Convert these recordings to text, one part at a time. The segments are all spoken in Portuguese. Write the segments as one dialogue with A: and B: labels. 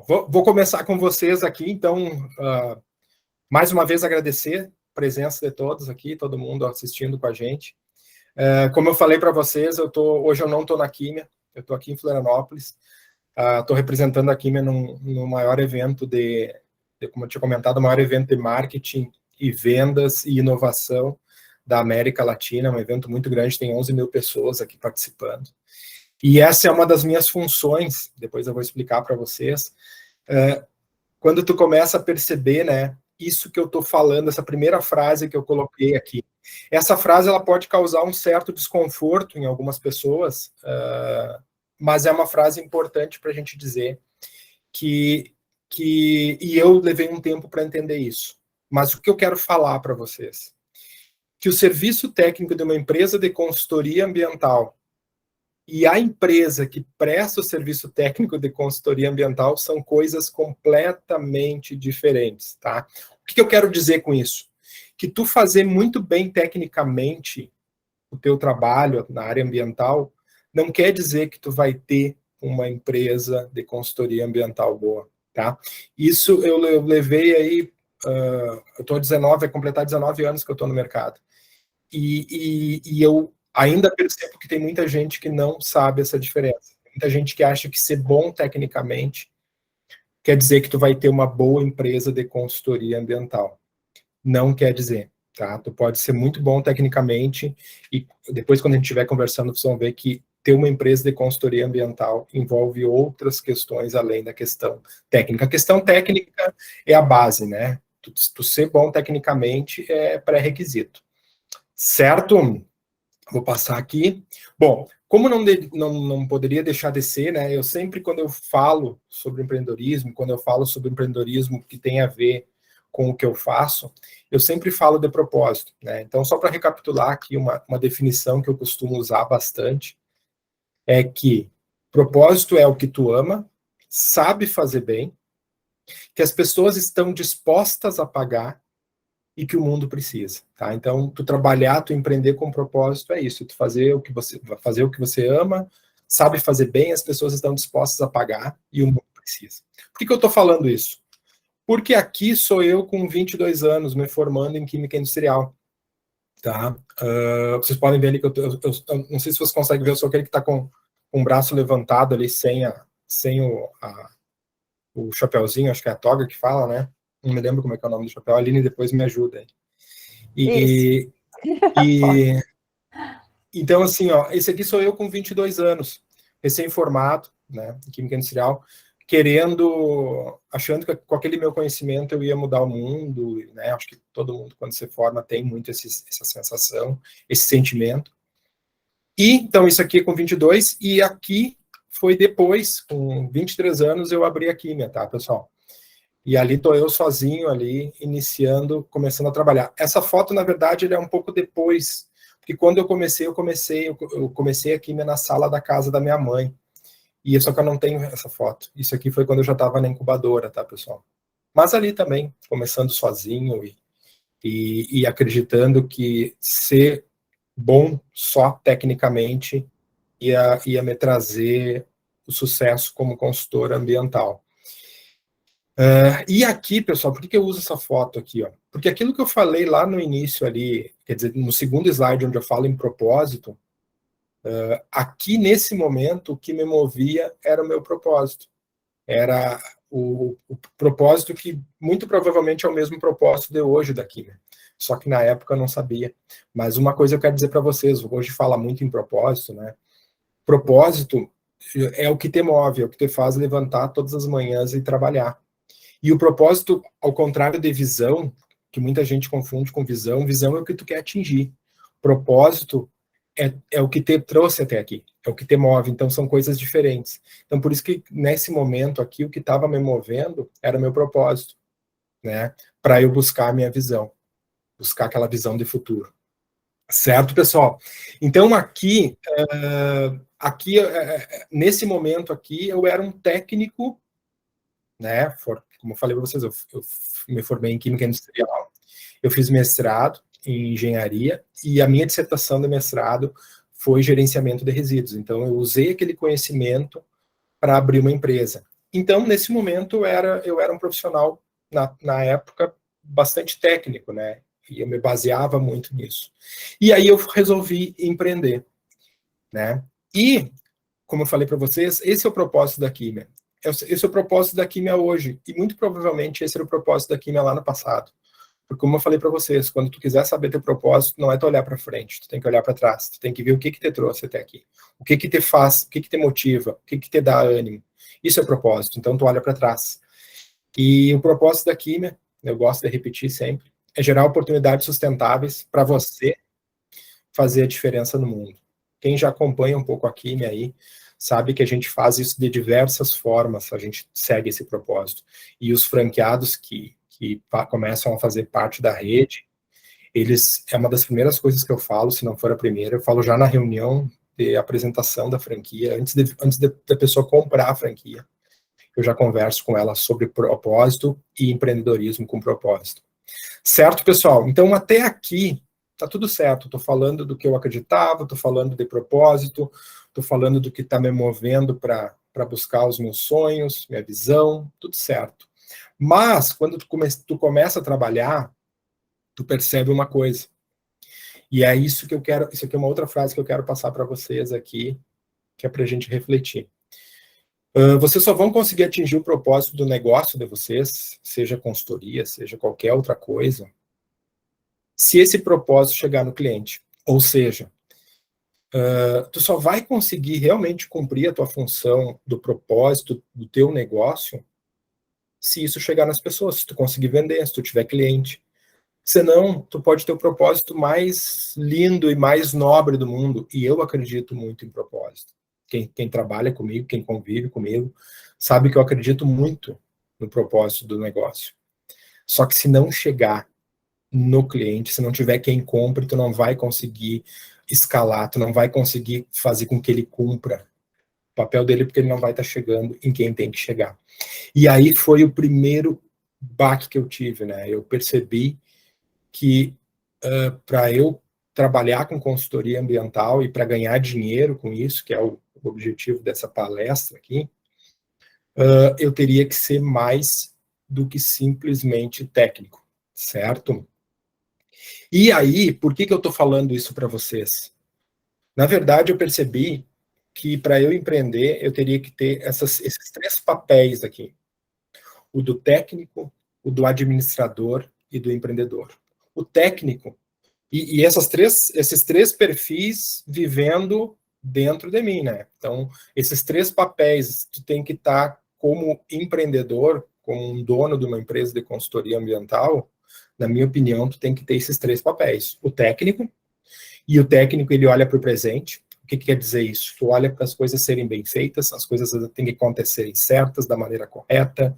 A: Vou começar com vocês aqui, então, mais uma vez agradecer a presença de todos aqui, todo mundo assistindo com a gente. Como eu falei para vocês, hoje eu não estou na Químia, eu estou aqui em Florianópolis, estou representando a Químia no maior evento como eu tinha comentado, o maior evento de marketing e vendas e inovação da América Latina, um evento muito grande, tem 11 mil pessoas aqui participando. E essa é uma das minhas funções, depois eu vou explicar para vocês, quando tu começa a perceber, né, isso que eu estou falando, essa primeira frase que eu coloquei aqui. Essa frase ela pode causar um certo desconforto em algumas pessoas, mas é uma frase importante para a gente dizer e eu levei um tempo para entender isso. Mas o que eu quero falar para vocês? Que o serviço técnico de uma empresa de consultoria ambiental e a empresa que presta o serviço técnico de consultoria ambiental são coisas completamente diferentes, tá? O que eu quero dizer com isso? Que tu fazer muito bem tecnicamente o teu trabalho na área ambiental não quer dizer que tu vai ter uma empresa de consultoria ambiental boa, tá? Isso eu levei aí, eu estou vai completar 19 anos que eu estou no mercado. E eu ainda percebo que tem muita gente que não sabe essa diferença. Muita gente que acha que ser bom tecnicamente quer dizer que tu vai ter uma boa empresa de consultoria ambiental. Não quer dizer, tá? Tu pode ser muito bom tecnicamente e depois, quando a gente estiver conversando, vocês vão ver que ter uma empresa de consultoria ambiental envolve outras questões além da questão técnica. A questão técnica é a base, né? Tu ser bom tecnicamente é pré-requisito. Certo? Vou passar aqui. Bom, como não poderia deixar de ser, né? Eu sempre, quando eu falo sobre empreendedorismo, quando eu falo sobre empreendedorismo que tem a ver com o que eu faço, eu sempre falo de propósito, né? Então, só para recapitular aqui uma definição que eu costumo usar bastante, é que propósito é o que tu ama, sabe fazer bem, que as pessoas estão dispostas a pagar e que o mundo precisa, tá? Então, tu trabalhar, tu empreender com propósito é isso, tu fazer o que você ama, sabe fazer bem, as pessoas estão dispostas a pagar e o mundo precisa. Por que eu estou falando isso? Porque aqui sou eu com 22 anos, me formando em Química Industrial, tá? Vocês podem ver ali que eu não sei se vocês conseguem ver, eu sou aquele que está com o braço levantado ali, sem o chapéuzinho, acho que é a toga que fala, né? Não me lembro como é que é o nome do chapéu. A Aline depois me ajuda aí. Então, assim, ó, esse aqui sou eu com 22 anos, recém-formado, né, em Química Industrial, achando que com aquele meu conhecimento eu ia mudar o mundo, né? Acho que todo mundo, quando se forma, tem muito essa sensação, esse sentimento. E, então, isso aqui é com 22, e aqui foi depois, com 23 anos, eu abri a Químia, tá, pessoal? E ali estou eu sozinho ali, começando a trabalhar. Essa foto, na verdade, ele é um pouco depois, porque quando eu comecei aqui na sala da casa da minha mãe. E só que eu não tenho essa foto. Isso aqui foi quando eu já estava na incubadora, tá, pessoal? Mas ali também, começando sozinho e acreditando que ser bom só tecnicamente ia me trazer o sucesso como consultor ambiental. E aqui, pessoal, por que eu uso essa foto aqui? Ó? Porque aquilo que eu falei lá no início ali, quer dizer, no segundo slide onde eu falo em propósito, aqui nesse momento o que me movia era o meu propósito. Era o propósito que muito provavelmente é o mesmo propósito de hoje daqui, né? Só que na época eu não sabia. Mas uma coisa eu quero dizer para vocês, hoje fala muito em propósito, né? Propósito é o que te move, é o que te faz levantar todas as manhãs e trabalhar. E o propósito, ao contrário de visão, que muita gente confunde com visão é o que tu quer atingir. Propósito é o que te trouxe até aqui, é o que te move, então são coisas diferentes. Então, por isso que nesse momento aqui, o que estava me movendo era o meu propósito, né? Para eu buscar a minha visão, buscar aquela visão de futuro. Certo, pessoal? Então, nesse momento aqui, eu era um técnico, né? Como eu falei para vocês, eu me formei em Química Industrial, eu fiz mestrado em engenharia e a minha dissertação de mestrado foi gerenciamento de resíduos. Então, eu usei aquele conhecimento para abrir uma empresa. então, nesse momento, eu era um profissional, na época, bastante técnico, né? E eu me baseava muito nisso. E aí eu resolvi empreender, né? E, como eu falei para vocês, esse é o propósito da Químia. Esse é o propósito da Químia hoje. E muito provavelmente esse era o propósito da Químia lá no passado. Porque, como eu falei para vocês, quando tu quiser saber teu propósito, não é tu olhar para frente, tu tem que olhar para trás, tu tem que ver o que te trouxe até aqui, o que te faz, o que te motiva, o que te dá ânimo. Isso é o propósito, então tu olha para trás. E o propósito da Químia, eu gosto de repetir sempre, é gerar oportunidades sustentáveis para você fazer a diferença no mundo. Quem já acompanha um pouco a Químia aí, sabe que a gente faz isso de diversas formas, a gente segue esse propósito. E os franqueados que começam a fazer parte da rede, eles, é uma das primeiras coisas que eu falo, se não for a primeira, eu falo já na reunião de apresentação da franquia, antes da pessoa comprar a franquia, eu já converso com ela sobre propósito e empreendedorismo com propósito. Certo, pessoal? Então, até aqui, tá tudo certo. Estou falando do que eu acreditava, estou falando de propósito, estou falando do que está me movendo para buscar os meus sonhos, minha visão, tudo certo. Mas, quando tu começa a trabalhar, tu percebe uma coisa. E é isso que eu quero, isso aqui é uma outra frase que eu quero passar para vocês aqui, que é para a gente refletir. Vocês só vão conseguir atingir o propósito do negócio de vocês, seja consultoria, seja qualquer outra coisa, se esse propósito chegar no cliente. Ou seja, tu só vai conseguir realmente cumprir a tua função do propósito do teu negócio se isso chegar nas pessoas, se tu conseguir vender, se tu tiver cliente. Senão, tu pode ter o propósito mais lindo e mais nobre do mundo, e eu acredito muito em propósito. Quem trabalha comigo, quem convive comigo, sabe que eu acredito muito no propósito do negócio. Só que se não chegar no cliente, se não tiver quem compre, tu não vai conseguir escalar, tu não vai conseguir fazer com que ele cumpra o papel dele, porque ele não vai estar chegando em quem tem que chegar. E aí foi o primeiro baque que eu tive, né? Eu percebi que para eu trabalhar com consultoria ambiental e para ganhar dinheiro com isso, que é o objetivo dessa palestra aqui, eu teria que ser mais do que simplesmente técnico, certo? E aí, por que eu estou falando isso para vocês? Na verdade, eu percebi que para eu empreender, eu teria que ter esses três papéis aqui: o do técnico, o do administrador e do empreendedor. O técnico, e esses três perfis vivendo dentro de mim, né? Então, esses três papéis, tu tem que estar como empreendedor, como um dono de uma empresa de consultoria ambiental, na minha opinião, tu tem que ter esses três papéis. O técnico, e o técnico, ele olha para o presente. O que quer dizer isso? Tu olha para as coisas serem bem feitas, as coisas têm que acontecerem certas, da maneira correta,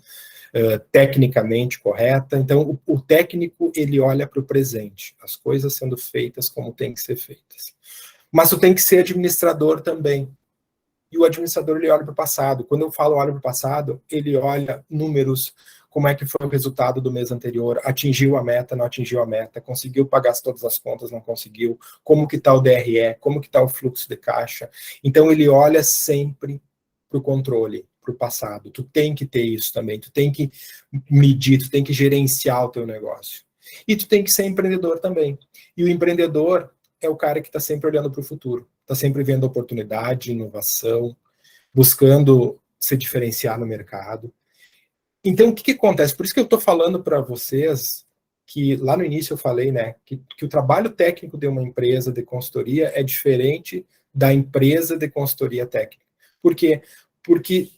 A: tecnicamente correta. Então, o técnico, ele olha para o presente, as coisas sendo feitas como tem que ser feitas. Mas tu tem que ser administrador também. E o administrador, ele olha para o passado. Quando eu falo olha para o passado, ele olha números, como é que foi o resultado do mês anterior, atingiu a meta, não atingiu a meta, conseguiu pagar todas as contas, não conseguiu, como que está o DRE, como que está o fluxo de caixa. Então, ele olha sempre para o controle, para o passado. Tu tem que ter isso também, tu tem que medir, tu tem que gerenciar o teu negócio. E tu tem que ser empreendedor também. E o empreendedor é o cara que está sempre olhando para o futuro, está sempre vendo oportunidade, inovação, buscando se diferenciar no mercado. Então, o que acontece? Por isso que eu estou falando para vocês que lá no início eu falei, né, que o trabalho técnico de uma empresa de consultoria é diferente da empresa de consultoria técnica. Por quê? Porque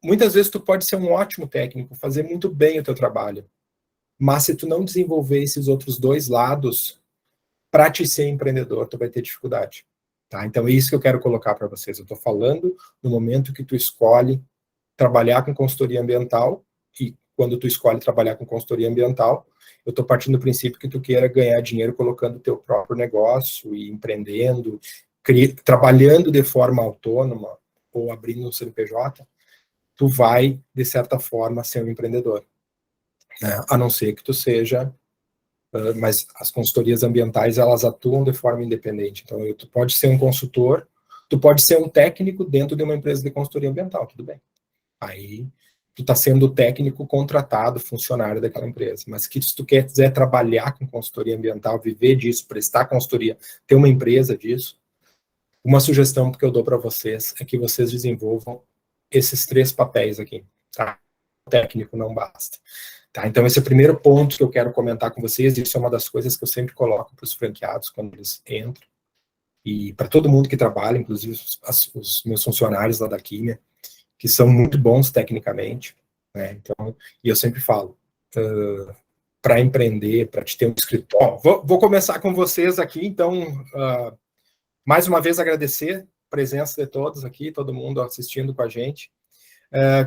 A: muitas vezes tu pode ser um ótimo técnico, fazer muito bem o teu trabalho, mas se tu não desenvolver esses outros dois lados, para te ser empreendedor, tu vai ter dificuldade. Tá? Então, é isso que eu quero colocar para vocês. Eu estou falando no momento que tu escolhe trabalhar com consultoria ambiental, e quando tu escolhe trabalhar com consultoria ambiental, eu estou partindo do princípio que tu queira ganhar dinheiro colocando o teu próprio negócio e empreendendo, trabalhando de forma autônoma ou abrindo um CNPJ, tu vai, de certa forma, ser um empreendedor. Né? A não ser que tu seja mas as consultorias ambientais, elas atuam de forma independente. Então, tu pode ser um consultor, tu pode ser um técnico dentro de uma empresa de consultoria ambiental, tudo bem. Aí tu está sendo o técnico contratado, funcionário daquela empresa. Mas que se tu quiser trabalhar com consultoria ambiental, viver disso, prestar consultoria, ter uma empresa disso, uma sugestão que eu dou para vocês é que vocês desenvolvam esses 3 papéis aqui, tá? O técnico não basta. Tá, então esse é o primeiro ponto que eu quero comentar com vocês, isso é uma das coisas que eu sempre coloco para os franqueados quando eles entram, e para todo mundo que trabalha, inclusive os meus funcionários lá da Químia, que são muito bons tecnicamente, né? Então, e eu sempre falo, para empreender, para te ter um escritório. Vou começar com vocês aqui, então, mais uma vez agradecer a presença de todos aqui, todo mundo assistindo com a gente.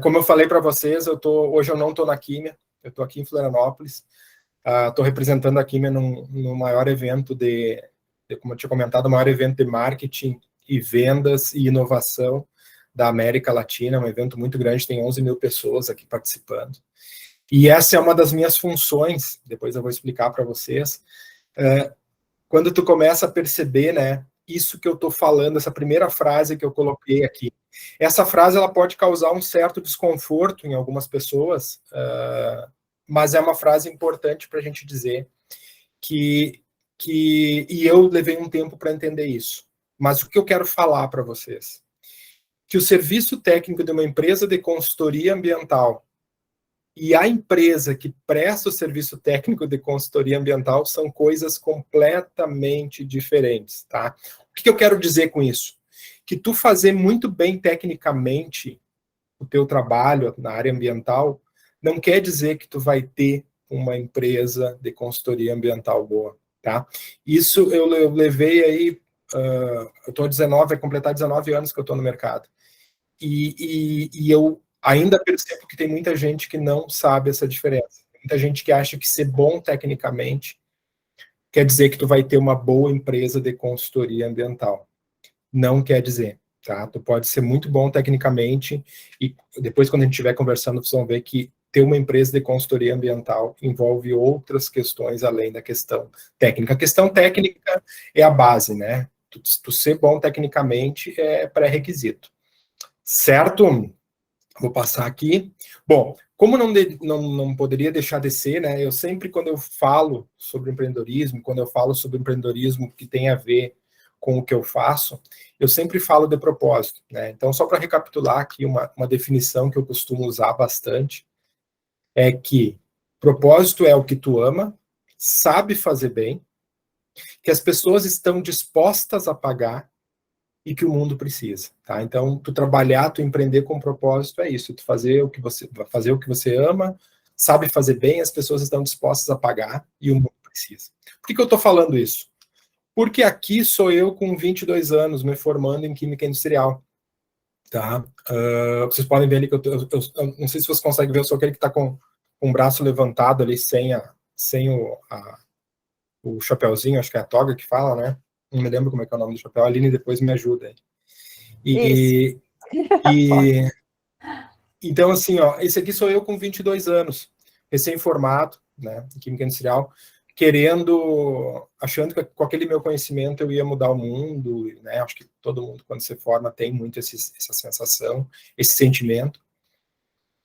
A: Como eu falei para vocês, hoje eu não estou na Químia, eu estou aqui em Florianópolis, estou representando a Químia no maior evento como eu tinha comentado, o maior evento de marketing e vendas e inovação da América Latina, um evento muito grande, tem 11 mil pessoas aqui participando. E essa é uma das minhas funções, depois eu vou explicar para vocês, quando tu começa a perceber, né, isso que eu estou falando, essa primeira frase que eu coloquei aqui. Essa frase ela pode causar um certo desconforto em algumas pessoas, mas é uma frase importante para a gente dizer e eu levei um tempo para entender isso. Mas o que eu quero falar para vocês? Que o serviço técnico de uma empresa de consultoria ambiental e a empresa que presta o serviço técnico de consultoria ambiental são coisas completamente diferentes, tá? O que eu quero dizer com isso? Que tu fazer muito bem tecnicamente o teu trabalho na área ambiental não quer dizer que tu vai ter uma empresa de consultoria ambiental boa, tá? Isso eu levei aí, eu estou 19, vai completar 19 anos que eu estou no mercado. E eu ainda percebo que tem muita gente que não sabe essa diferença. Muita gente que acha que ser bom tecnicamente quer dizer que tu vai ter uma boa empresa de consultoria ambiental. Não quer dizer, tá? Tu pode ser muito bom tecnicamente e depois, quando a gente estiver conversando, vocês vão ver que ter uma empresa de consultoria ambiental envolve outras questões além da questão técnica. A questão técnica é a base, né? Tu ser bom tecnicamente é pré-requisito. Certo? Vou passar aqui. Bom, como não poderia deixar de ser, né? Eu sempre, quando eu falo sobre empreendedorismo, quando eu falo sobre empreendedorismo que tem a ver com o que eu faço, eu sempre falo de propósito, né? Então, só para recapitular aqui uma definição que eu costumo usar bastante, é que propósito é o que tu ama, sabe fazer bem, que as pessoas estão dispostas a pagar e que o mundo precisa, tá? Então, tu trabalhar, tu empreender com propósito é isso, tu fazer o que você ama, sabe fazer bem, as pessoas estão dispostas a pagar e o mundo precisa. Por que eu estou falando isso? Porque aqui sou eu com 22 anos, me formando em Química Industrial, tá? Vocês podem ver ali que eu não sei se vocês conseguem ver, eu sou aquele que está com o braço levantado ali, sem o chapéuzinho, acho que é a toga que fala, né? Não me lembro como é que é o nome do chapéu. A Aline depois me ajuda aí. Então, assim, ó, esse aqui sou eu com 22 anos, recém-formado, né, em Química Industrial, achando que com aquele meu conhecimento eu ia mudar o mundo, né? Acho que todo mundo, quando se forma, tem muito essa sensação, esse sentimento.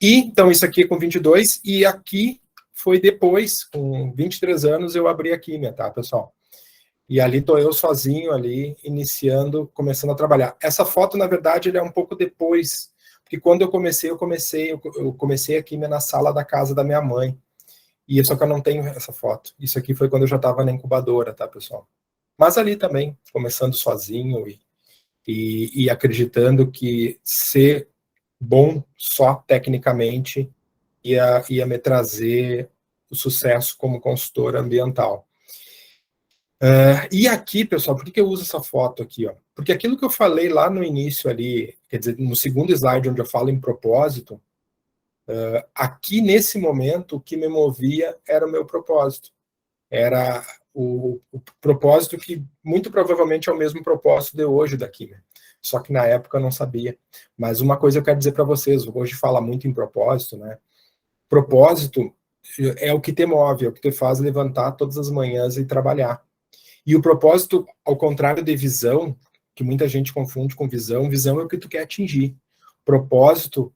A: E, então, isso aqui é com 22, e aqui foi depois, com 23 anos, eu abri a Químia, tá, pessoal? E ali estou eu sozinho ali, começando a trabalhar. Essa foto, na verdade, ele é um pouco depois, porque quando eu comecei a Químia na sala da casa da minha mãe. E só que eu não tenho essa foto. Isso aqui foi quando eu já estava na incubadora, tá, pessoal? Mas ali também, começando sozinho e acreditando que ser bom só tecnicamente ia me trazer o sucesso como consultor ambiental. E aqui, pessoal, por que eu uso essa foto aqui? Ó? Porque aquilo que eu falei lá no início ali, quer dizer, no segundo slide onde eu falo em propósito, aqui nesse momento o que me movia era o meu propósito. Era o propósito que muito provavelmente é o mesmo propósito de hoje da Químia. Só que na época eu não sabia. Mas uma coisa eu quero dizer para vocês, hoje fala muito em propósito, né? Propósito é o que te move, é o que te faz levantar todas as manhãs e trabalhar. E o propósito, ao contrário de visão, que muita gente confunde com visão, visão é o que tu quer atingir. Propósito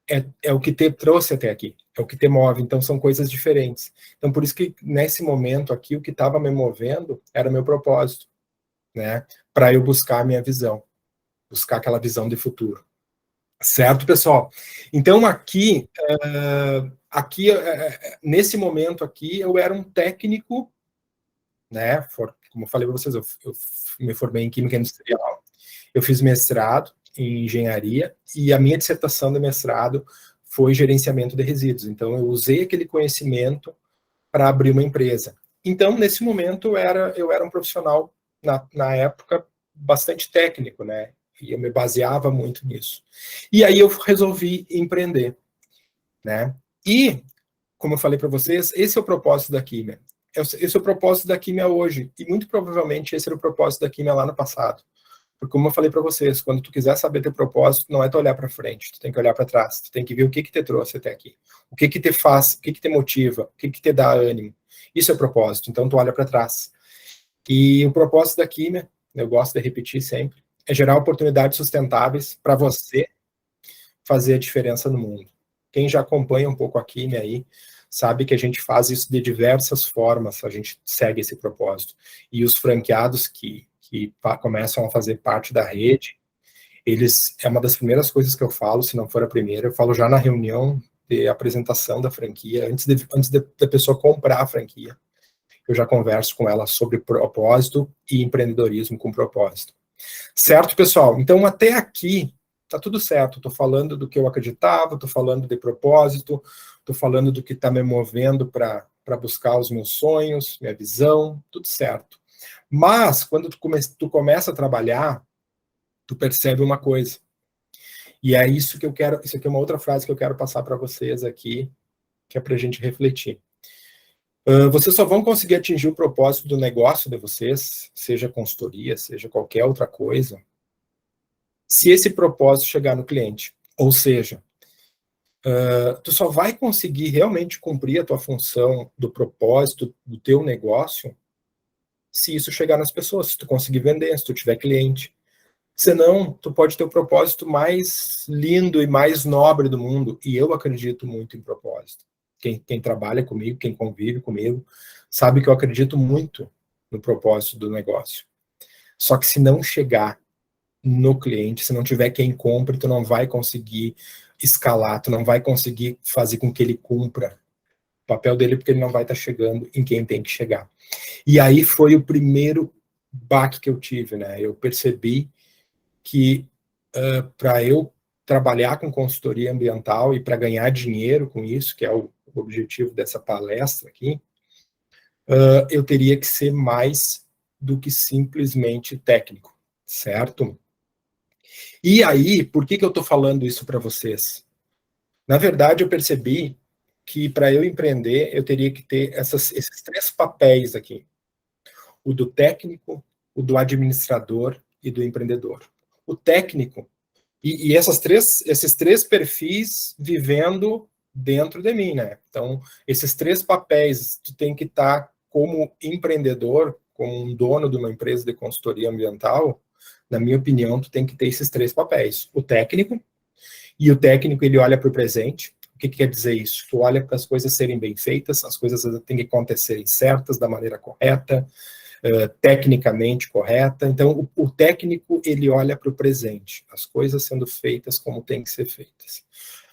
A: é o que te trouxe até aqui, é o que te move, então são coisas diferentes. Então, por isso que nesse momento aqui, o que estava me movendo era meu propósito, né? Para eu buscar a minha visão, buscar aquela visão de futuro. Certo, pessoal? Então, nesse momento aqui, eu era um técnico, né? Como eu falei para vocês, eu me formei em Química Industrial, eu fiz mestrado em Engenharia e a minha dissertação de mestrado foi Gerenciamento de Resíduos. Então, eu usei aquele conhecimento para abrir uma empresa. Então, nesse momento, eu era um profissional, na época, bastante técnico, né? E eu me baseava muito nisso. E aí eu resolvi empreender, né? E, como eu falei para vocês, esse é o propósito da Químia. Esse é o propósito da Químia hoje. E muito provavelmente esse era o propósito da Químia lá no passado. Porque, como eu falei para vocês, quando tu quiser saber teu propósito, não é tu olhar para frente, tu tem que olhar para trás, tu tem que ver o que te trouxe até aqui, o que te faz, o que te motiva, o que te dá ânimo. Isso é propósito, então tu olha para trás. E o propósito da Químia, eu gosto de repetir sempre, é gerar oportunidades sustentáveis para você fazer a diferença no mundo. Quem já acompanha um pouco a Químia aí, sabe que a gente faz isso de diversas formas, a gente segue esse propósito. E os franqueados que começam a fazer parte da rede, é uma das primeiras coisas que eu falo, se não for a primeira, eu falo já na reunião de apresentação da franquia, antes da pessoa comprar a franquia, eu já converso com ela sobre propósito e empreendedorismo com propósito. Certo, pessoal? Então, até aqui, tá tudo certo. Estou falando do que eu acreditava, estou falando de propósito, estou falando do que está me movendo para buscar os meus sonhos, minha visão, tudo certo. Mas, quando tu começa a trabalhar, tu percebe uma coisa. E é isso que eu quero, isso aqui é uma outra frase que eu quero passar para vocês aqui, que é para a gente refletir. Vocês só vão conseguir atingir o propósito do negócio de vocês, seja consultoria, seja qualquer outra coisa, se esse propósito chegar no cliente. Ou seja, tu só vai conseguir realmente cumprir a tua função do propósito do teu negócio se isso chegar nas pessoas, se tu conseguir vender, se tu tiver cliente. Senão, tu pode ter o propósito mais lindo e mais nobre do mundo. E eu acredito muito em propósito. Quem trabalha comigo, quem convive comigo, sabe que eu acredito muito no propósito do negócio. Só que se não chegar no cliente, se não tiver quem compre, tu não vai conseguir escalar, tu não vai conseguir fazer com que ele cumpra o papel dele, porque ele não vai estar chegando em quem tem que chegar. E aí foi o primeiro baque que eu tive, né? Eu percebi que para eu trabalhar com consultoria ambiental e para ganhar dinheiro com isso, que é o objetivo dessa palestra aqui, eu teria que ser mais do que simplesmente técnico, certo? E aí, por que eu estou falando isso para vocês? Na verdade, eu percebi que para eu empreender, eu teria que ter esses três papéis aqui: o do técnico, o do administrador e do empreendedor. O técnico, e esses três perfis vivendo dentro de mim, né? Então, esses três papéis, tu tem que estar como empreendedor, como um dono de uma empresa de consultoria ambiental, na minha opinião, tu tem que ter esses três papéis. O técnico, e o técnico, ele olha para o presente. O que quer dizer isso? Tu olha para as coisas serem bem feitas, as coisas têm que acontecerem certas, da maneira correta, tecnicamente correta. Então, o técnico, ele olha para o presente, as coisas sendo feitas como tem que ser feitas.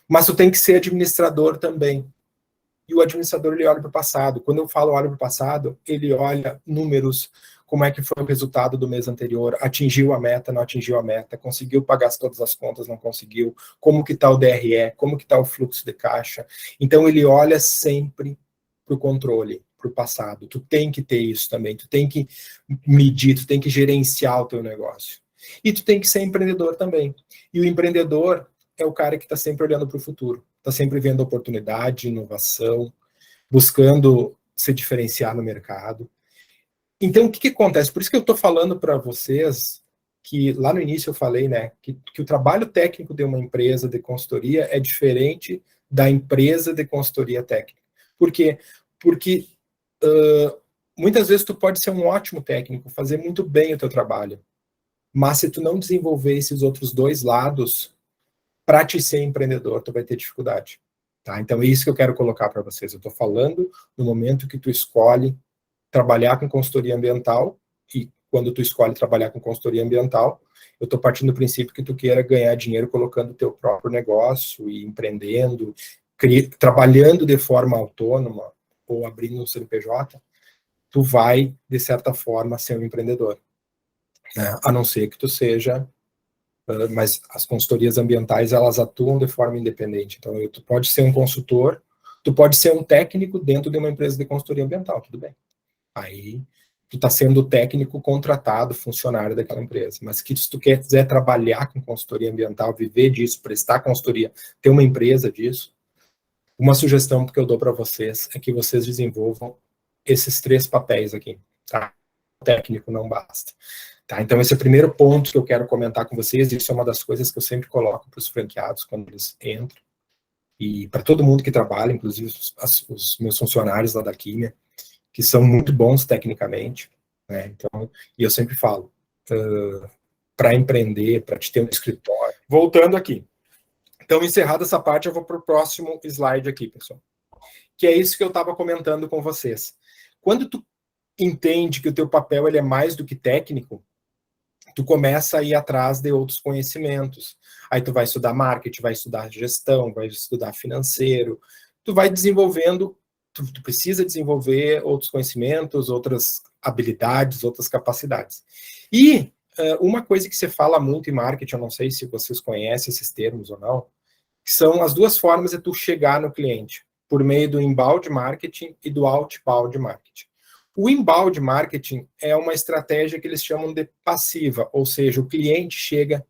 A: Mas tu tem que ser administrador também. E o administrador, ele olha para o passado. Quando eu falo olha para o passado, ele olha números, como é que foi o resultado do mês anterior, atingiu a meta, não atingiu a meta, conseguiu pagar todas as contas, não conseguiu, como que está o DRE, como que está o fluxo de caixa. Então, ele olha sempre para o controle, para o passado. Tu tem que ter isso também, tu tem que medir, tu tem que gerenciar o teu negócio. E tu tem que ser empreendedor também. E o empreendedor é o cara que está sempre olhando para o futuro, está sempre vendo oportunidade, inovação, buscando se diferenciar no mercado. Então, o que acontece? Por isso que eu estou falando para vocês que lá no início eu falei, né, que o trabalho técnico de uma empresa de consultoria é diferente da empresa de consultoria técnica. Por quê? Porque muitas vezes tu pode ser um ótimo técnico, fazer muito bem o teu trabalho, mas se tu não desenvolver esses outros dois lados, para te ser empreendedor, tu vai ter dificuldade. Tá? Então, é isso que eu quero colocar para vocês. Eu estou falando no momento que tu escolhe trabalhar com consultoria ambiental, e quando tu escolhe trabalhar com consultoria ambiental, eu estou partindo do princípio que tu queira ganhar dinheiro colocando o teu próprio negócio e empreendendo, trabalhando de forma autônoma ou abrindo um CNPJ, tu vai, de certa forma, ser um empreendedor. Né? A não ser que tu seja... mas as consultorias ambientais, elas atuam de forma independente. Então, tu pode ser um consultor, tu pode ser um técnico dentro de uma empresa de consultoria ambiental, tudo bem. Aí, tu está sendo técnico contratado, funcionário daquela empresa. Mas que se tu quiser trabalhar com consultoria ambiental, viver disso, prestar consultoria, ter uma empresa disso, uma sugestão que eu dou para vocês é que vocês desenvolvam esses 3 papéis aqui, tá? O técnico não basta. Tá, então, esse é o primeiro ponto que eu quero comentar com vocês. Isso é uma das coisas que eu sempre coloco para os franqueados quando eles entram. E para todo mundo que trabalha, inclusive os meus funcionários lá da Químia, que são muito bons tecnicamente. Né? Então, e eu sempre falo, para empreender, para te ter um escritório. Voltando aqui. Então, encerrada essa parte, eu vou para o próximo slide aqui, pessoal. Que é isso que eu estava comentando com vocês. Quando tu entende que o teu papel ele é mais do que técnico, tu começa a ir atrás de outros conhecimentos. Aí tu vai estudar marketing, vai estudar gestão, vai estudar financeiro. Tu vai desenvolvendo, tu precisa desenvolver outros conhecimentos, outras habilidades, outras capacidades. E uma coisa que se fala muito em marketing, eu não sei se vocês conhecem esses termos ou não, que são as 2 formas de tu chegar no cliente, por meio do inbound marketing e do outbound marketing. O inbound marketing é uma estratégia que eles chamam de passiva, ou seja, o cliente chega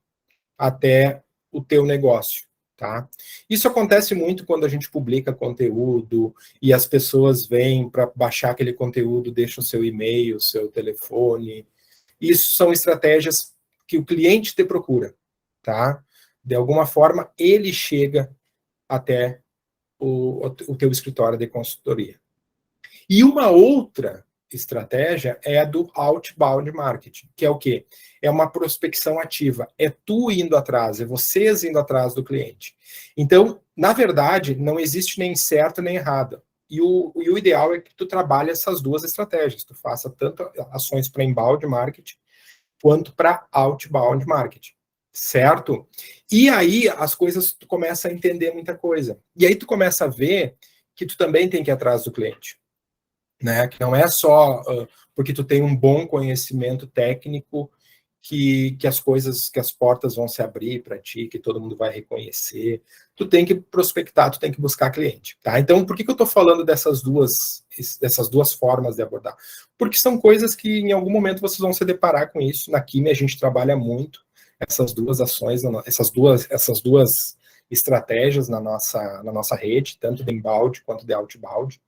A: até o teu negócio, tá? Isso acontece muito quando a gente publica conteúdo e as pessoas vêm para baixar aquele conteúdo, deixam o seu e-mail, seu telefone. Isso são estratégias que o cliente te procura, tá? De alguma forma, ele chega até o teu escritório de consultoria. E uma outra estratégia é a do outbound marketing, que é o quê? É uma prospecção ativa, é tu indo atrás, é vocês indo atrás do cliente. Então, na verdade, não existe nem certo nem errado. E o ideal é que tu trabalhe essas 2 estratégias, tu faça tanto ações para inbound marketing quanto para outbound marketing, certo? E aí as coisas, tu começa a entender muita coisa. E aí tu começa a ver que tu também tem que ir atrás do cliente. Né? Que não é só porque tu tem um bom conhecimento técnico que as coisas, que as portas vão se abrir para ti, que todo mundo vai reconhecer. Tu tem que prospectar, tu tem que buscar cliente, tá? Então, por que eu estou falando dessas duas formas de abordar? Porque são coisas que em algum momento vocês vão se deparar com isso. Na Químia a gente trabalha muito essas 2 ações, essas duas estratégias na nossa rede, tanto de inbound quanto de outbound.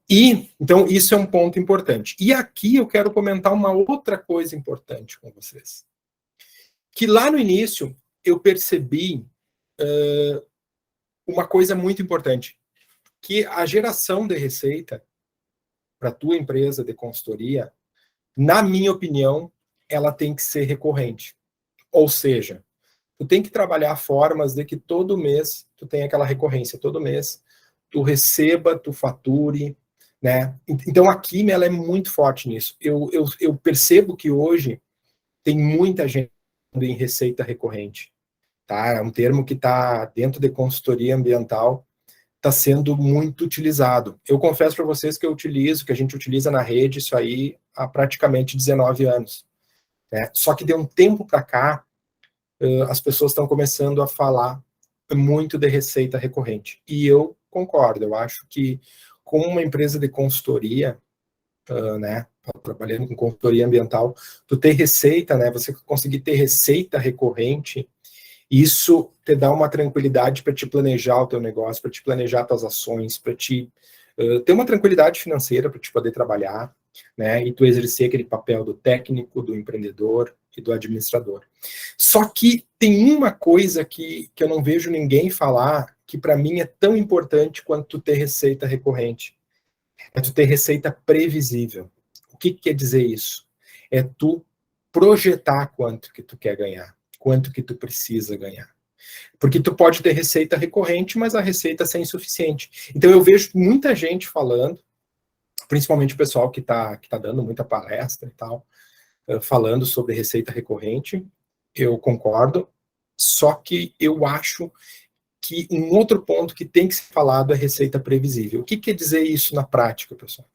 A: Então, isso é um ponto importante. E aqui eu quero comentar uma outra coisa importante com vocês. Que lá no início eu percebi uma coisa muito importante, que a geração de receita para a tua empresa de consultoria, na minha opinião, ela tem que ser recorrente. Ou seja, tu tem que trabalhar formas de que todo mês tu tenha aquela recorrência, todo mês tu receba, tu fature, né? Então a Químia ela é muito forte nisso. Eu percebo que hoje tem muita gente em receita recorrente, tá? É um termo que está dentro de consultoria ambiental, está sendo muito utilizado. Eu confesso para vocês que que a gente utiliza na rede isso aí há praticamente 19 anos. Né? Só que de um tempo para cá, as pessoas estão começando a falar muito de receita recorrente. E eu concordo, eu acho que como uma empresa de consultoria, né, trabalhando com consultoria ambiental, tu ter receita, né, você conseguir ter receita recorrente, isso te dá uma tranquilidade para te planejar o teu negócio, para te planejar tuas ações, para te ter uma tranquilidade financeira para te poder trabalhar, né, e tu exercer aquele papel do técnico, do empreendedor e do administrador. Só que tem uma coisa que eu não vejo ninguém falar, que para mim é tão importante quanto tu ter receita recorrente. É tu ter receita previsível. O que quer dizer isso? É tu projetar quanto que tu quer ganhar, quanto que tu precisa ganhar. Porque tu pode ter receita recorrente, mas a receita ser insuficiente. Então eu vejo muita gente falando, principalmente o pessoal que tá dando muita palestra e tal, falando sobre receita recorrente. Eu concordo, só que eu acho que um outro ponto que tem que ser falado é receita previsível. O que quer dizer isso na prática, pessoal?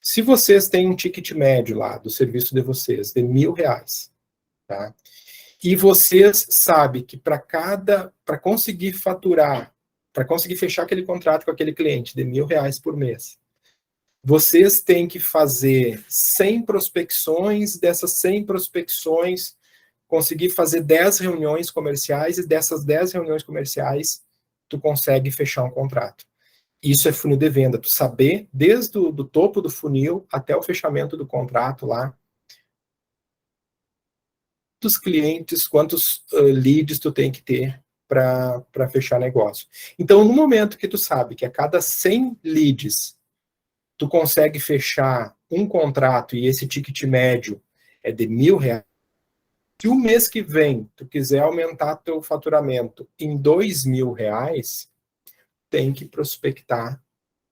A: Se vocês têm um ticket médio lá do serviço de vocês de R$1.000, tá? E vocês sabem que para conseguir faturar, para conseguir fechar aquele contrato com aquele cliente de R$1.000 por mês, vocês têm que fazer 100 prospecções, dessas 100 prospecções, conseguir fazer 10 reuniões comerciais, e dessas 10 reuniões comerciais, tu consegue fechar um contrato. Isso é funil de venda, tu saber, desde o do topo do funil até o fechamento do contrato lá, quantos clientes, quantos leads tu tem que ter para fechar negócio. Então, no momento que tu sabe que a cada 100 leads tu consegue fechar um contrato e esse ticket médio é de R$1.000, se o mês que vem tu quiser aumentar teu faturamento em R$2.000, tem que prospectar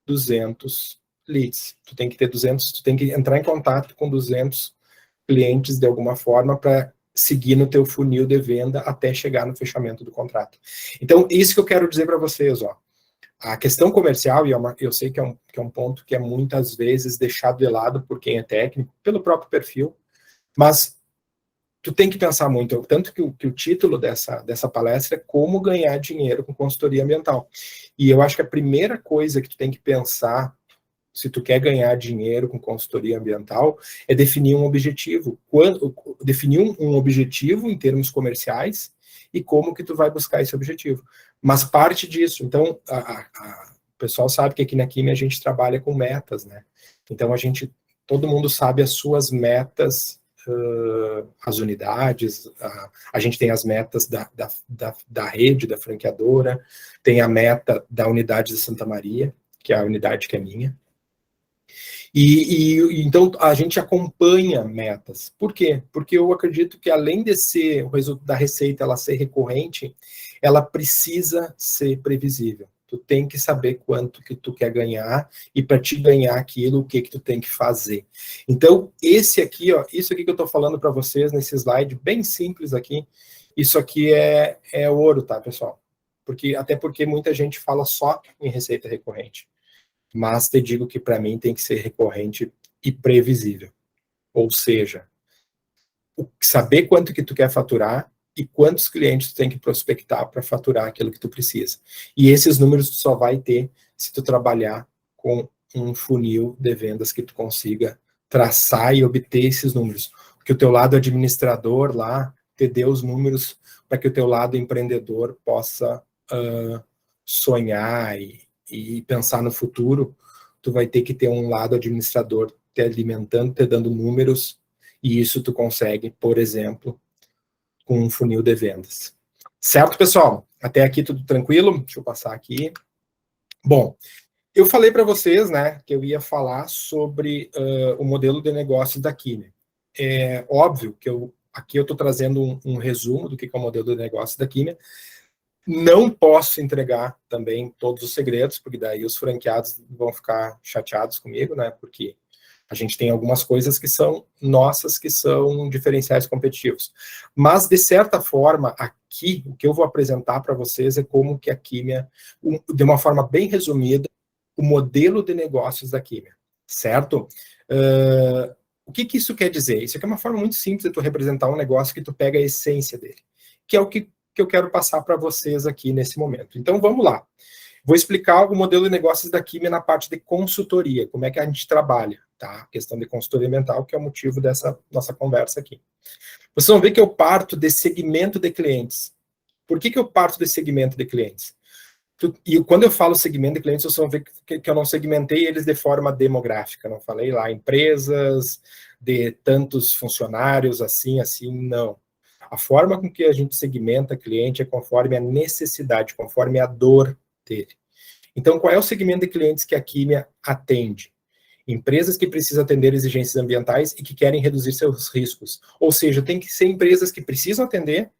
A: 200 leads. Tu tem que ter 200, tu tem que entrar em contato com 200 clientes de alguma forma para seguir no teu funil de venda até chegar no fechamento do contrato. Então, isso que eu quero dizer para vocês, ó. A questão comercial, e eu sei que é um ponto que é muitas vezes deixado de lado por quem é técnico, pelo próprio perfil, mas tu tem que pensar muito, tanto que o título dessa palestra é como ganhar dinheiro com consultoria ambiental. E eu acho que a primeira coisa que tu tem que pensar, se tu quer ganhar dinheiro com consultoria ambiental, é definir um objetivo. Definir um objetivo em termos comerciais e como que tu vai buscar esse objetivo. Mas parte disso, então, o pessoal sabe que aqui na Químia a gente trabalha com metas, né? Então, todo mundo sabe as suas metas, as unidades, a gente tem as metas da rede, da franqueadora, tem a meta da unidade de Santa Maria, que é a unidade que é minha. Então a gente acompanha metas. Por quê? Porque eu acredito que além de ser o resultado da receita ela ser recorrente, ela precisa ser previsível. Tu tem que saber quanto que tu quer ganhar e para te ganhar aquilo, o que tu tem que fazer. Então, isso aqui que eu estou falando para vocês nesse slide bem simples aqui, isso aqui é ouro, tá, pessoal? Até porque muita gente fala só em receita recorrente. Mas te digo que para mim tem que ser recorrente e previsível. Ou seja, saber quanto que tu quer faturar e quantos clientes tu tem que prospectar para faturar aquilo que tu precisa. E esses números tu só vai ter se tu trabalhar com um funil de vendas que tu consiga traçar e obter esses números. Que o teu lado administrador lá te dê os números para que o teu lado empreendedor possa sonhar e pensar no futuro. Tu vai ter que ter um lado administrador te alimentando, te dando números, e isso tu consegue, por exemplo, com um funil de vendas. Certo, pessoal? Até aqui tudo tranquilo? Deixa eu passar aqui. Bom, eu falei para vocês, né, que eu ia falar sobre o modelo de negócios da Químia. É óbvio que aqui eu estou trazendo um resumo do que é o modelo de negócios da Químia. Não posso entregar também todos os segredos, porque daí os franqueados vão ficar chateados comigo, né? Porque a gente tem algumas coisas que são nossas, que são diferenciais competitivos. Mas, de certa forma, aqui, o que eu vou apresentar para vocês é como que a Químia, de uma forma bem resumida, o modelo de negócios da Químia, certo? O que isso quer dizer? Isso aqui é uma forma muito simples de tu representar um negócio que tu pega a essência dele, que é o que eu quero passar para vocês aqui nesse momento. Então, vamos lá. Vou explicar o modelo de negócios da Químia na parte de consultoria, como é que a gente trabalha, tá? A questão de consultoria ambiental, que é o motivo dessa nossa conversa aqui. Vocês vão ver que eu parto de segmento de clientes. Por que eu parto de segmento de clientes? E quando eu falo segmento de clientes, vocês vão ver que eu não segmentei eles de forma demográfica, não falei lá empresas de tantos funcionários, assim, não. A forma com que a gente segmenta cliente é conforme a necessidade, conforme a dor dele. Então, qual é o segmento de clientes que a Químia atende? Empresas que precisam atender exigências ambientais e que querem reduzir seus riscos. Ou seja, tem que ser empresas que precisam atender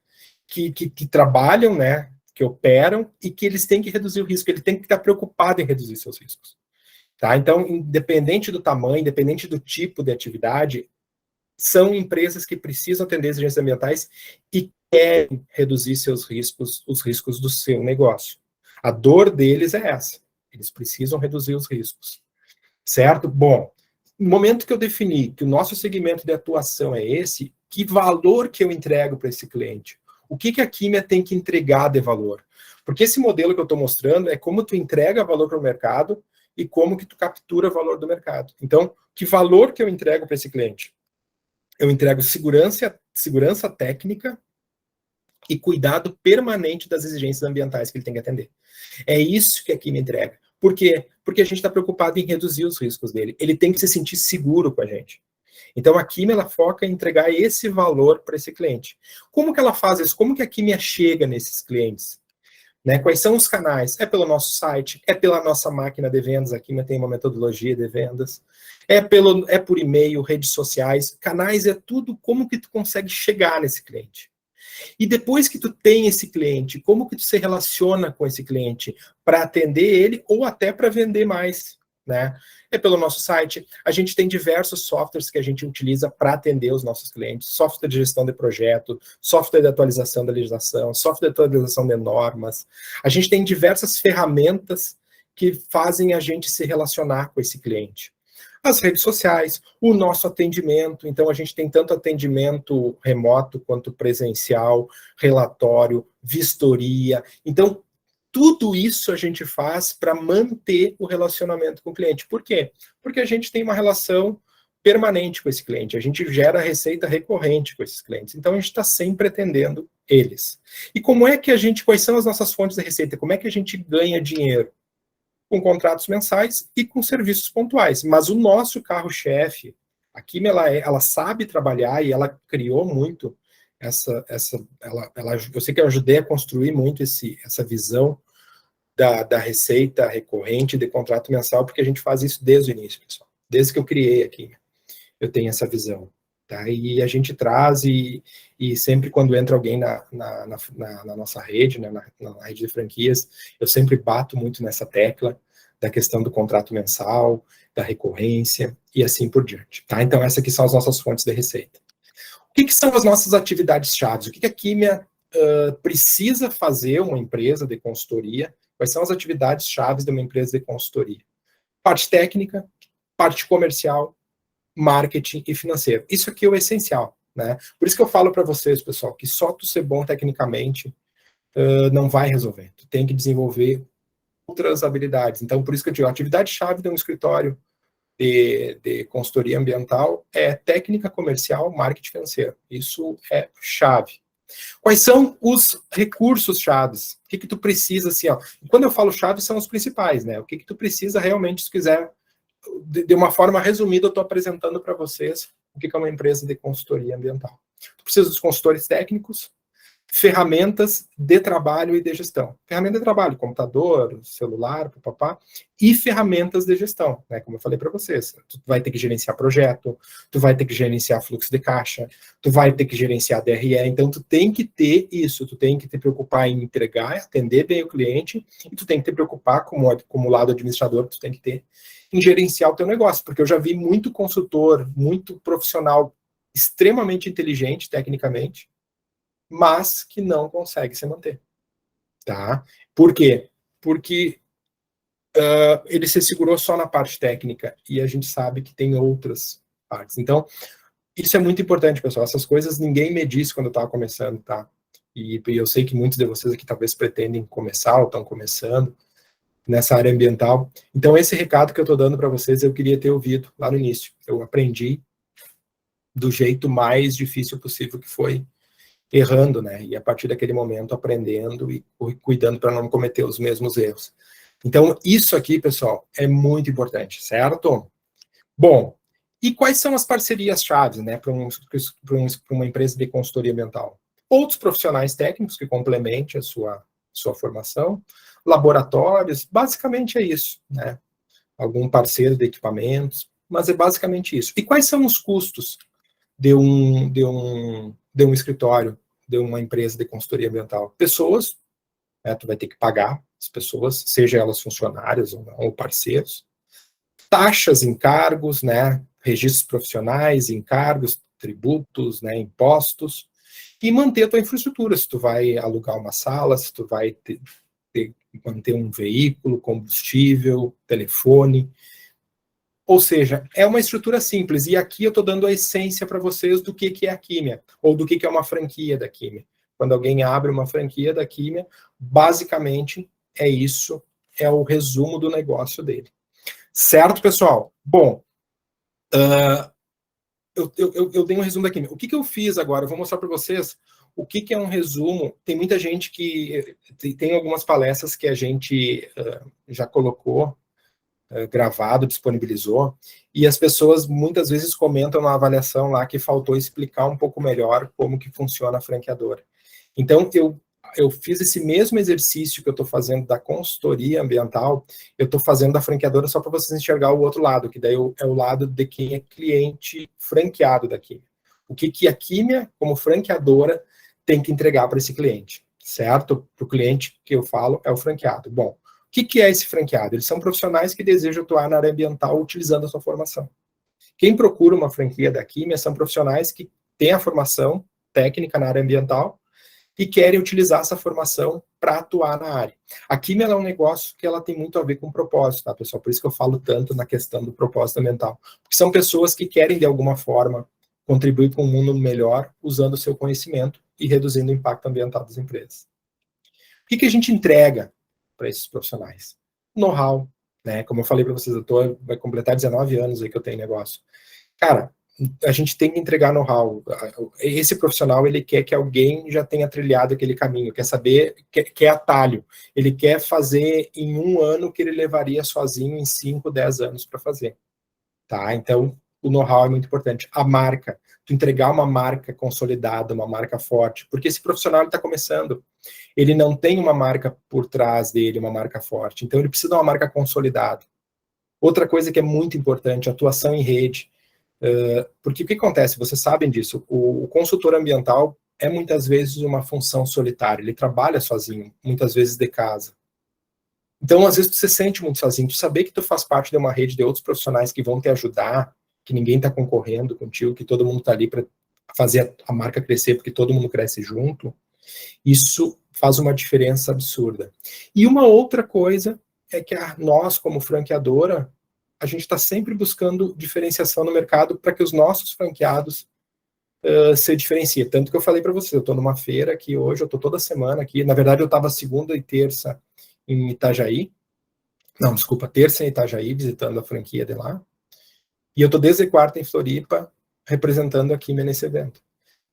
A: que trabalham, né, que operam, e que eles têm que reduzir o risco, ele tem que estar preocupado em reduzir seus riscos. Tá? Então, independente do tamanho, independente do tipo de atividade, são empresas que precisam atender exigências ambientais e querem reduzir seus riscos, os riscos do seu negócio. A dor deles é essa. Eles precisam reduzir os riscos. Certo? Bom, no momento que eu defini que o nosso segmento de atuação é esse, que valor que eu entrego para esse cliente? O que a Químia tem que entregar de valor? Porque esse modelo que eu estou mostrando é como tu entrega valor para o mercado e como que tu captura valor do mercado. Então, que valor que eu entrego para esse cliente? Eu entrego segurança técnica e cuidado permanente das exigências ambientais que ele tem que atender. É isso que a Químia entrega. Por quê? Porque a gente está preocupado em reduzir os riscos dele. Ele tem que se sentir seguro com a gente. Então, a Químia, ela foca em entregar esse valor para esse cliente. Como que ela faz isso? Como que a Químia chega nesses clientes? Né? Quais são os canais? É pelo nosso site, é pela nossa máquina de vendas, a Químia tem uma metodologia de vendas, é por e-mail, redes sociais, canais, é tudo como que tu consegue chegar nesse cliente. E depois que tu tem esse cliente, como que tu se relaciona com esse cliente para atender ele ou até para vender mais, né? É pelo nosso site. A gente tem diversos softwares que a gente utiliza para atender os nossos clientes. Software de gestão de projeto, software de atualização da legislação, software de atualização de normas. A gente tem diversas ferramentas que fazem a gente se relacionar com esse cliente. As redes sociais, o nosso atendimento. Então, a gente tem tanto atendimento remoto quanto presencial, relatório, vistoria. Então, tudo isso a gente faz para manter o relacionamento com o cliente. Por quê? Porque a gente tem uma relação permanente com esse cliente, a gente gera receita recorrente com esses clientes. Então, a gente está sempre atendendo eles. E quais são as nossas fontes de receita? Como é que a gente ganha dinheiro? Com contratos mensais e com serviços pontuais. Mas o nosso carro-chefe, a Químia, ela sabe trabalhar e ela criou muito eu sei que eu ajudei a construir muito essa visão da receita recorrente de contrato mensal, porque a gente faz isso desde o início, pessoal. Desde que eu criei a Químia, eu tenho essa visão. Tá? E a gente traz, e sempre quando entra alguém na nossa rede, né, na rede de franquias, eu sempre bato muito nessa tecla da questão do contrato mensal, da recorrência, e assim por diante. Tá? Então, essas aqui são as nossas fontes de receita. O que são as nossas atividades-chave? O que a Químia precisa fazer, uma empresa de consultoria? Quais são as atividades-chave de uma empresa de consultoria? Parte técnica, parte comercial, marketing e financeiro. Isso aqui é o essencial, né? Por isso que eu falo para vocês, pessoal, que só tu ser bom tecnicamente não vai resolver. Tu tem que desenvolver outras habilidades. Então, por isso que eu digo, a atividade-chave de um escritório de consultoria ambiental é técnica comercial, marketing financeiro. Isso é chave. Quais são os recursos chaves? O que tu precisa, assim, ó? Quando eu falo chave, são os principais, né? O que tu precisa realmente, se quiser, de uma forma resumida, eu estou apresentando para vocês o que é uma empresa de consultoria ambiental. Tu precisa dos consultores técnicos, ferramentas de trabalho e de gestão. Ferramenta de trabalho, computador, celular, papapá, e ferramentas de gestão, né? Como eu falei para vocês, tu vai ter que gerenciar projeto, tu vai ter que gerenciar fluxo de caixa, tu vai ter que gerenciar DRE, então tu tem que ter isso, tu tem que te preocupar em entregar, atender bem o cliente, e tu tem que te preocupar como lado administrador, tu tem que ter em gerenciar o teu negócio, porque eu já vi muito consultor, muito profissional extremamente inteligente tecnicamente, mas que não consegue se manter, tá? Por quê? Porque ele se segurou só na parte técnica e a gente sabe que tem outras partes. Então, isso é muito importante, pessoal. Essas coisas ninguém me disse quando eu estava começando, tá? E eu sei que muitos de vocês aqui talvez pretendem começar ou estão começando nessa área ambiental. Então, esse recado que eu estou dando para vocês, eu queria ter ouvido lá no início. Eu aprendi do jeito mais difícil possível, que foi errando, né? E a partir daquele momento aprendendo e cuidando para não cometer os mesmos erros. Então, isso aqui, pessoal, é muito importante, certo? Bom, e quais são as parcerias-chave, né, para uma empresa de consultoria ambiental? Outros profissionais técnicos que complementem a sua formação, laboratórios, basicamente é isso, né? Algum parceiro de equipamentos, mas é basicamente isso. E quais são os custos de um escritório de uma empresa de consultoria ambiental? Pessoas, né, tu vai ter que pagar as pessoas, seja elas funcionárias ou não, ou parceiros. Taxas, encargos, né, registros profissionais, encargos, tributos, né, impostos, e manter a tua infraestrutura, se tu vai alugar uma sala, se tu vai manter um veículo, combustível, telefone. Ou seja, é uma estrutura simples, e aqui eu estou dando a essência para vocês do que é a Químia, ou do que é uma franquia da Químia. Quando alguém abre uma franquia da Químia, basicamente é isso, é o resumo do negócio dele. Certo, pessoal? Bom, eu dei um resumo da Químia. O que eu fiz agora? Eu vou mostrar para vocês o que é um resumo. Tem muita gente que... Tem algumas palestras que a gente já colocou, gravado, disponibilizou, e as pessoas muitas vezes comentam na avaliação lá que faltou explicar um pouco melhor como que funciona a franqueadora. Então, eu fiz esse mesmo exercício que eu estou fazendo da consultoria ambiental, eu estou fazendo da franqueadora só para vocês enxergar o outro lado, que daí é o lado de quem é cliente franqueado da Químia. O que a Químia, como franqueadora, tem que entregar para esse cliente, certo? Para o cliente que eu falo é o franqueado. Bom, o que é esse franqueado? Eles são profissionais que desejam atuar na área ambiental utilizando a sua formação. Quem procura uma franquia da Químia são profissionais que têm a formação técnica na área ambiental e querem utilizar essa formação para atuar na área. A Químia é um negócio que ela tem muito a ver com propósito, tá, pessoal? Por isso que eu falo tanto na questão do propósito ambiental. Porque são pessoas que querem, de alguma forma, contribuir com um mundo melhor usando o seu conhecimento e reduzindo o impacto ambiental das empresas. O que a gente entrega para esses profissionais? Know-how, né? Como eu falei para vocês, vai completar 19 anos aí que eu tenho negócio. Cara, a gente tem que entregar know-how. Esse profissional, ele quer que alguém já tenha trilhado aquele caminho, quer saber, quer atalho. Ele quer fazer em 1 ano o que ele levaria sozinho em 5, 10 anos para fazer. Tá? Então, o know-how é muito importante. A marca, tu entregar uma marca consolidada, uma marca forte, porque esse profissional está começando. Ele não tem uma marca por trás dele, uma marca forte. Então, ele precisa de uma marca consolidada. Outra coisa que é muito importante, atuação em rede. Porque o que acontece? Vocês sabem disso. O consultor ambiental é muitas vezes uma função solitária. Ele trabalha sozinho, muitas vezes de casa. Então, às vezes, tu se sente muito sozinho. Tu saber que tu faz parte de uma rede de outros profissionais que vão te ajudar, que ninguém está concorrendo contigo, que todo mundo está ali para fazer a marca crescer, porque todo mundo cresce junto, isso faz uma diferença absurda. E uma outra coisa é que nós, como franqueadora, a gente está sempre buscando diferenciação no mercado para que os nossos franqueados se diferenciem. Tanto que eu falei para vocês, eu estou numa feira aqui hoje, eu estou toda semana aqui. Na verdade, eu estava segunda e terça em Itajaí. Não, desculpa, terça em Itajaí, visitando a franquia de lá. E eu estou desde quarta em Floripa, representando a Químia nesse evento.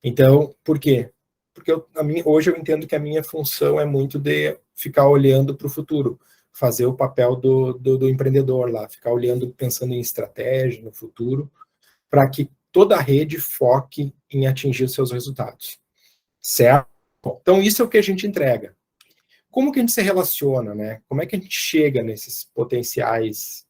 A: Então, por quê? Porque hoje eu entendo que a minha função é muito de ficar olhando para o futuro, fazer o papel do empreendedor lá, ficar olhando, pensando em estratégia, no futuro, para que toda a rede foque em atingir os seus resultados. Certo? Bom, então, isso é o que a gente entrega. Como que a gente se relaciona, né? Como é que a gente chega nesses potenciais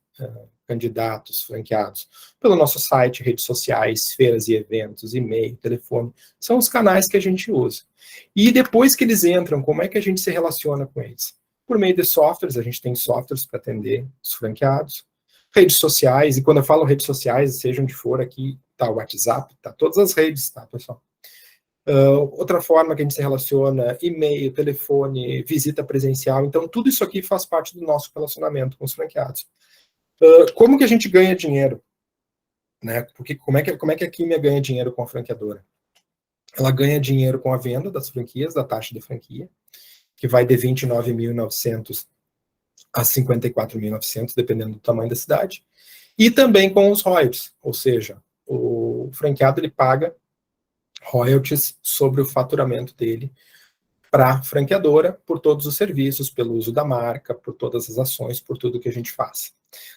A: candidatos, franqueados? Pelo nosso site, redes sociais, feiras e eventos, e-mail, telefone, são os canais que a gente usa. E depois que eles entram, como é que a gente se relaciona com eles? Por meio de softwares, a gente tem softwares para atender os franqueados, redes sociais, e quando eu falo redes sociais, seja onde for aqui, tá o WhatsApp, tá todas as redes, tá, pessoal? Outra forma que a gente se relaciona, e-mail, telefone, visita presencial. Então, tudo isso aqui faz parte do nosso relacionamento com os franqueados. Como que a gente ganha dinheiro? Né? Porque como é que a Químia ganha dinheiro com a franqueadora? Ela ganha dinheiro com a venda das franquias, da taxa de franquia, que vai de 29.900 a 54.900, dependendo do tamanho da cidade, e também com os royalties, ou seja, o franqueado ele paga royalties sobre o faturamento dele para a franqueadora por todos os serviços, pelo uso da marca, por todas as ações, por tudo que a gente faz.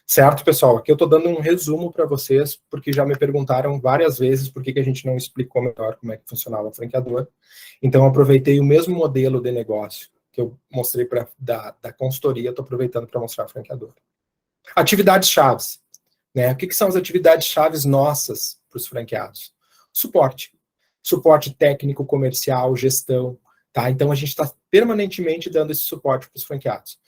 A: Certo, pessoal? Aqui eu estou dando um resumo para vocês, porque já me perguntaram várias vezes por que a gente não explicou melhor como é que funcionava a franqueadora. Então, eu aproveitei o mesmo modelo de negócio que eu mostrei da consultoria, estou aproveitando para mostrar a franqueadora. Atividades chaves. Né? O que são as atividades chaves nossas para os franqueados? Suporte. suporte técnico, comercial, gestão, tá? Então, a gente está permanentemente dando esse suporte para os franqueados.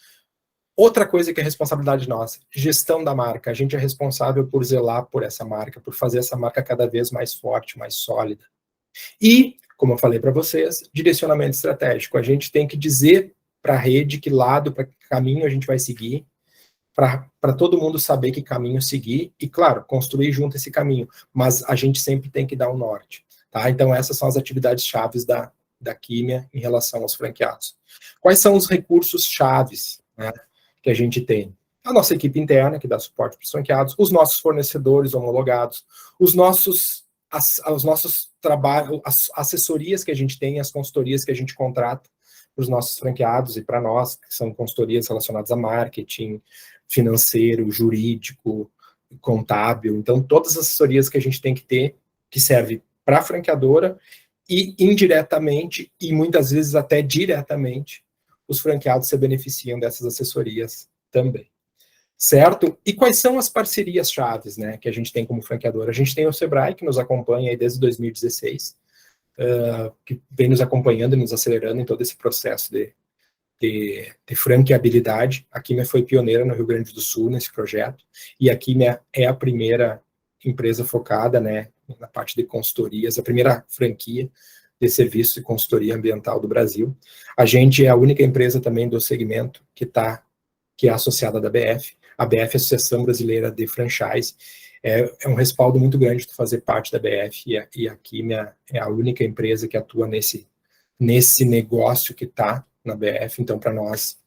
A: Outra coisa que é responsabilidade nossa, gestão da marca. A gente é responsável por zelar por essa marca, por fazer essa marca cada vez mais forte, mais sólida. E, como eu falei para vocês, direcionamento estratégico. A gente tem que dizer para a rede que lado, para que caminho a gente vai seguir, para todo mundo saber que caminho seguir e, claro, construir junto esse caminho. Mas a gente sempre tem que dar o norte. Tá? Então, essas são as atividades chaves da Químia em relação aos franqueados. Quais são os recursos chaves, né, que a gente tem? A nossa equipe interna, que dá suporte para os franqueados, os nossos fornecedores homologados, os nossos trabalhos, as assessorias que a gente tem, as consultorias que a gente contrata para os nossos franqueados e para nós, que são consultorias relacionadas a marketing, financeiro, jurídico, contábil. Então, todas as assessorias que a gente tem que ter, que serve para a franqueadora e indiretamente, e muitas vezes até diretamente, os franqueados se beneficiam dessas assessorias também. Certo? E quais são as parcerias chaves, né, que a gente tem como franqueadora? A gente tem o Sebrae, que nos acompanha aí desde 2016, que vem nos acompanhando e nos acelerando em todo esse processo de franqueabilidade. A Químia foi pioneira no Rio Grande do Sul nesse projeto, e a Químia é a primeira empresa focada, né, na parte de consultorias, a primeira franquia de serviço de consultoria ambiental do Brasil. A gente é a única empresa também do segmento que é associada da BF. A BF é a Associação Brasileira de Franchise. É um respaldo muito grande de fazer parte da BF, e a Químia é a única empresa que atua nesse negócio que está na BF. Então, para nós,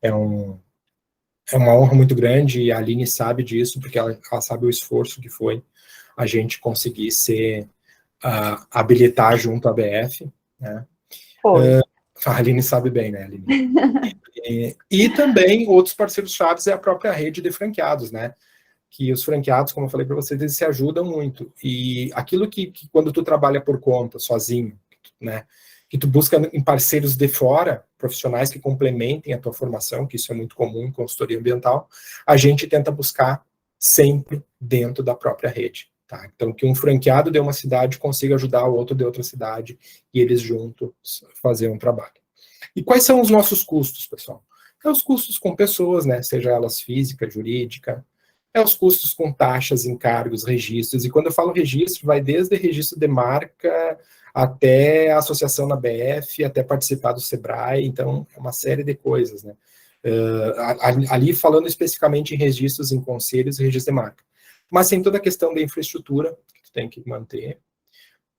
A: é uma honra muito grande, e a Aline sabe disso, porque ela sabe o esforço que foi a gente conseguir habilitar junto à BF, né? A Aline sabe bem, né, Aline? E também outros parceiros chaves é a própria rede de franqueados, né? Que os franqueados, como eu falei para vocês, eles se ajudam muito. E aquilo que quando tu trabalha por conta, sozinho, né, que tu busca em parceiros de fora, profissionais que complementem a tua formação, que isso é muito comum em consultoria ambiental, a gente tenta buscar sempre dentro da própria rede. Tá? Então, que um franqueado de uma cidade consiga ajudar o outro de outra cidade, e eles juntos fazer um trabalho. E quais são os nossos custos, pessoal? É os custos com pessoas, né, seja elas física, jurídica, é os custos com taxas, encargos, registros. E quando eu falo registro, vai desde registro de marca até a associação na BF, até participar do Sebrae. Então, é uma série de coisas, né? Ali falando especificamente em registros em conselhos e registro de marca. Mas tem toda a questão da infraestrutura que tu tem que manter,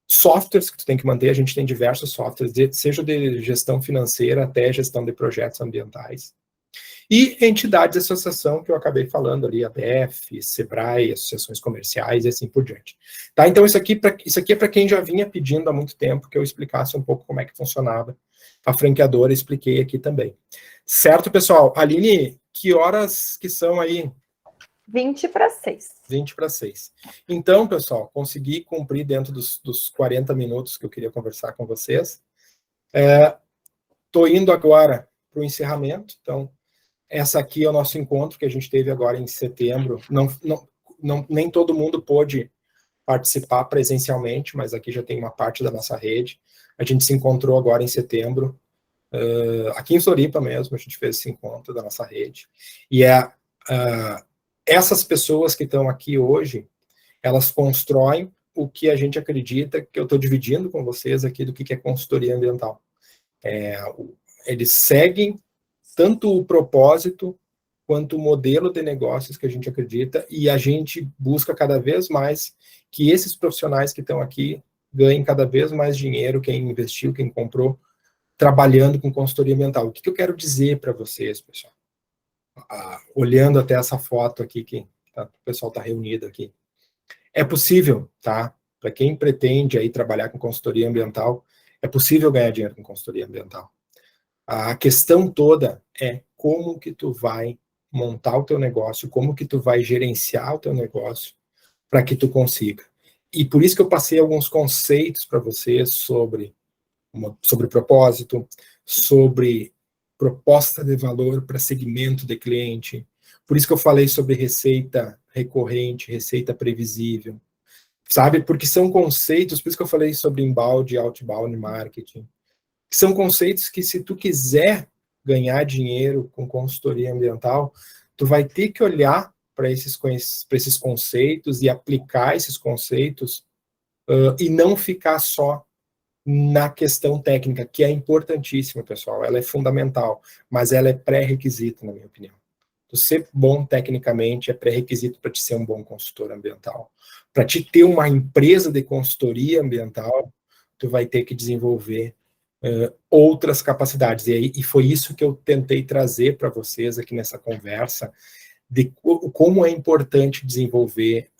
A: softwares que tu tem que manter. A gente tem diversos softwares, seja de gestão financeira até gestão de projetos ambientais. E entidades de associação, que eu acabei falando ali, a BF, Sebrae, associações comerciais e assim por diante. Tá? Então, isso aqui é para quem já vinha pedindo há muito tempo que eu explicasse um pouco como é que funcionava a franqueadora, expliquei aqui também. Certo, pessoal? Aline, que horas que são aí?
B: 20 para 6.
A: 20 para 6. Então, pessoal, consegui cumprir dentro dos 40 minutos que eu queria conversar com vocês. Estou indo agora para o encerramento. Então, essa aqui é o nosso encontro que a gente teve agora em setembro. Nem todo mundo pôde participar presencialmente, mas aqui já tem uma parte da nossa rede. A gente se encontrou agora em setembro, aqui em Floripa mesmo, a gente fez esse encontro da nossa rede. E essas pessoas que estão aqui hoje, elas constroem o que a gente acredita, que eu estou dividindo com vocês aqui, do que é consultoria ambiental. Eles seguem tanto o propósito quanto o modelo de negócios que a gente acredita, e a gente busca cada vez mais que esses profissionais que estão aqui ganhem cada vez mais dinheiro, quem investiu, quem comprou, trabalhando com consultoria ambiental. O que eu quero dizer para vocês, pessoal? Olhando até essa foto aqui, que o pessoal está reunido aqui. É possível, tá? Para quem pretende aí trabalhar com consultoria ambiental, é possível ganhar dinheiro com consultoria ambiental. A questão toda é como que tu vai montar o teu negócio, como que tu vai gerenciar o teu negócio para que tu consiga. E por isso que eu passei alguns conceitos para vocês sobre propósito, sobre proposta de valor para segmento de cliente. Por isso que eu falei sobre receita recorrente, receita previsível. sabe? Porque são conceitos, por isso que eu falei sobre inbound e outbound marketing, que são conceitos que, se tu quiser ganhar dinheiro com consultoria ambiental, tu vai ter que olhar para esses conceitos e aplicar esses conceitos e não ficar só na questão técnica, que é importantíssima, pessoal, ela é fundamental, mas ela é pré-requisito, na minha opinião. Tu ser bom tecnicamente é pré-requisito para te ser um bom consultor ambiental. Para te ter uma empresa de consultoria ambiental, tu vai ter que desenvolver outras capacidades. E foi isso que eu tentei trazer para vocês aqui nessa conversa, de como é importante desenvolver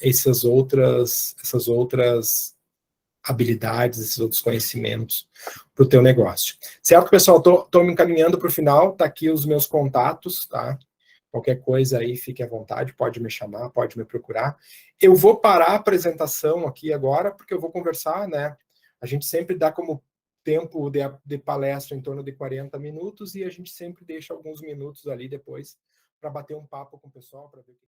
A: essas outras habilidades, esses outros conhecimentos para o teu negócio. Certo, pessoal? Estou me encaminhando para o final, tá aqui os meus contatos, tá? Qualquer coisa aí, fique à vontade, pode me chamar, pode me procurar. Eu vou parar a apresentação aqui agora, porque eu vou conversar, né? A gente sempre dá como tempo de palestra em torno de 40 minutos e a gente sempre deixa alguns minutos ali depois para bater um papo com o pessoal, para ver o que